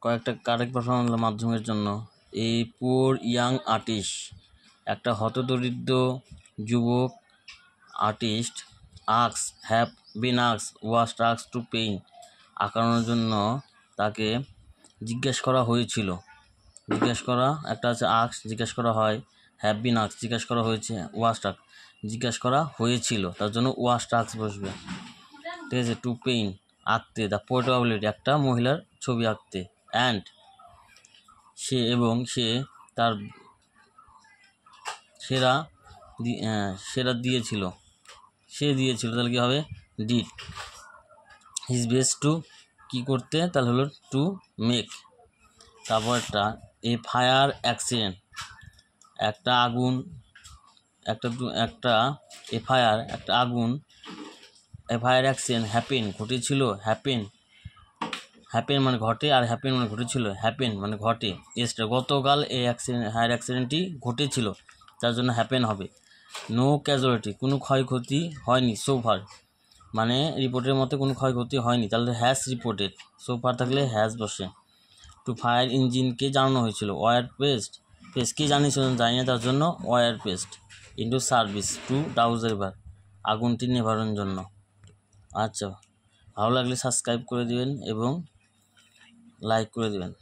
কয়েকটা correct performance মাধ্যমের জন্য। এই পুয়ার ইয়াং আর্টিস্ট, একটা হতদরিদ্র যুবক artist have been was asked to paint, আঁকানোর জন্য তাকে জিজ্ঞেস করা হয়েছিল। জিজ্ঞেস করা একটা আছে জিজ্ঞেস করা হয়, হ্যাভ বিন জিজ্ঞেস করা হয়েছে, ওয়াজ টাস্ক জিজ্ঞেস করা হয়েছিল, তার জন্য ওয়াজ টাস্ক বসবে। ঠিক আছে, টু পেইন্ট আঁকতে, দ্য পোর্টেবিলিটি একটা মহিলার ছবি আঁকতে, অ্যান্ড সে তার সেরা দিয়েছিল, তাহলে কী হবে ডিড হিজ বেস্ট টু কী করতে, তাহলে হলো টু মেক। তারপর এ ফায়ার অ্যাক্সিডেন্ট, একটা ফায়ার অ্যাক্সিডেন্ট হ্যাপেন ঘটেছিল, হ্যাপেন মানে ঘটে, আর হ্যাপেন মানে ঘটেছিল, হ্যাপেন মানে ঘটে, গতকাল এই ফায়ার অ্যাক্সিডেন্টটি ঘটেছিল, তার জন্য হ্যাপেন হবে। নো ক্যাজুয়ালিটি কোনো ক্ষয়ক্ষতি হয়নি, সোফার মানে রিপোর্টের মতো কোনো ক্ষয়ক্ষতি হয়নি, তাহলে হ্যাজ রিপোর্টেড, সোফার থাকলে হ্যাজ বসে। টু ফায়ার ইঞ্জিনকে জানানো হয়েছিল, ওয়ার পেস্ট কে জানিয়েছিল জানি না, তার জন্য was pressed. Into service to douse the বার আগুনটি নেভানোর জন্য। আচ্ছা, ভালো লাগলে সাবস্ক্রাইব করে দিবেন এবং লাইক করে দিবেন।